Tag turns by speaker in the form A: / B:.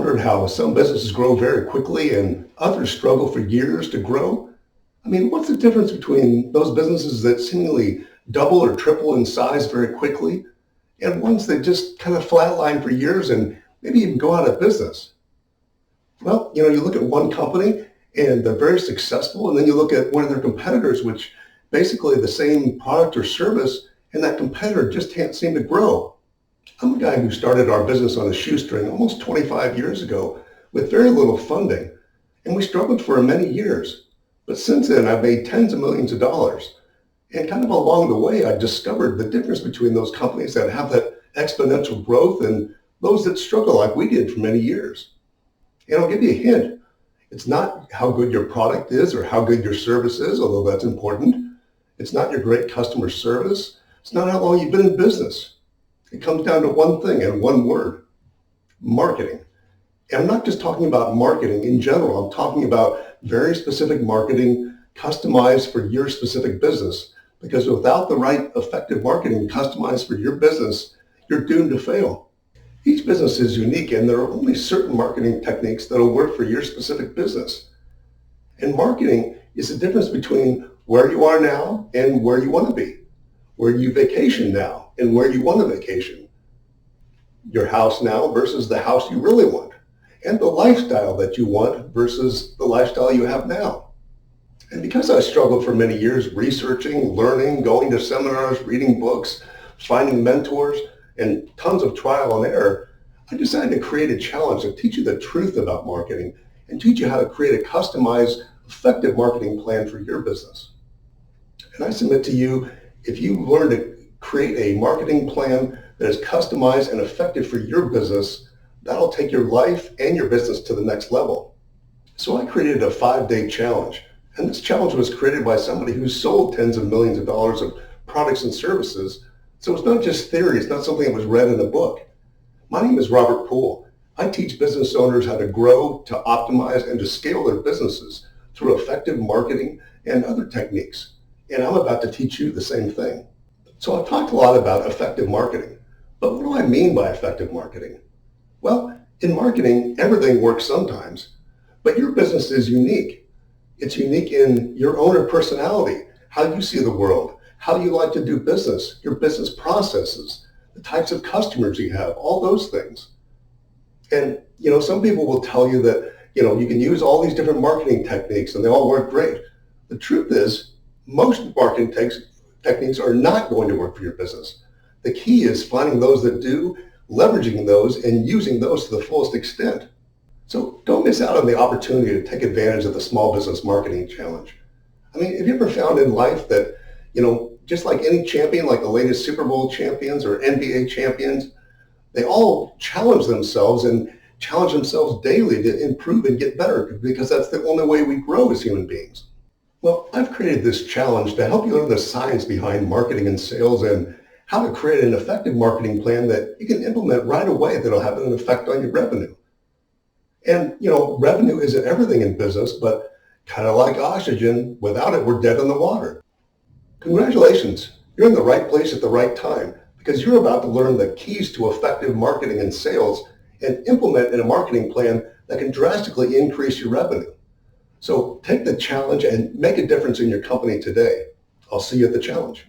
A: wondered how some businesses grow very quickly and others struggle for years to grow? I mean, what's the difference between those businesses that seemingly double or triple in size very quickly and ones that just kind of flatline for years and maybe even go out of business? Well, you look at one company and they're very successful, and then you look at one of their competitors, which basically the same product or service, and that competitor just can't seem to grow. I'm a guy who started our business on a shoestring almost 25 years ago with very little funding, and we struggled for many years. But since then, I've made tens of millions of dollars. And kind of along the way, I discovered the difference between those companies that have that exponential growth and those that struggle like we did for many years. And I'll give you a hint. It's not how good your product is or how good your service is, although that's important. It's not your great customer service. It's not how long you've been in business. It comes down to one thing and one word: marketing. And I'm not just talking about marketing in general. I'm talking about very specific marketing customized for your specific business. Because without the right effective marketing customized for your business, you're doomed to fail. Each business is unique, and there are only certain marketing techniques that will work for your specific business. And marketing is the difference between where you are now and where you want to be, where you vacation now and where you want to vacation, your house now versus the house you really want, and the lifestyle that you want versus the lifestyle you have now. And because I struggled for many years researching, learning, going to seminars, reading books, finding mentors, and tons of trial and error, I decided to create a challenge to teach you the truth about marketing and teach you how to create a customized, effective marketing plan for your business. And I submit to you, if you learn to create a marketing plan that is customized and effective for your business, that'll take your life and your business to the next level. So I created a 5-day challenge. And this challenge was created by somebody who sold tens of millions of dollars of products and services. So it's not just theory. It's not something that was read in a book. My name is Robert Poole. I teach business owners how to grow, to optimize, and to scale their businesses through effective marketing and other techniques. And I'm about to teach you the same thing. So I've talked a lot about effective marketing. But what do I mean by effective marketing? Well, in marketing, everything works sometimes. But your business is unique. It's unique in your owner personality, how you see the world, how you like to do business, your business processes, the types of customers you have, all those things. And, some people will tell you that, you can use all these different marketing techniques and they all work great. The truth is, most marketing techniques are not going to work for your business. The key is finding those that do, leveraging those, and using those to the fullest extent. So don't miss out on the opportunity to take advantage of the Small Business Marketing Challenge. I mean, have you ever found in life that, just like any champion, like the latest Super Bowl champions or NBA champions, they all challenge themselves daily to improve and get better, because that's the only way we grow as human beings. Well, I've created this challenge to help you learn the science behind marketing and sales and how to create an effective marketing plan that you can implement right away that'll have an effect on your revenue. And, revenue isn't everything in business, but kind of like oxygen, without it, we're dead in the water. Congratulations, you're in the right place at the right time, because you're about to learn the keys to effective marketing and sales and implement in a marketing plan that can drastically increase your revenue. So take the challenge and make a difference in your company today. I'll see you at the challenge.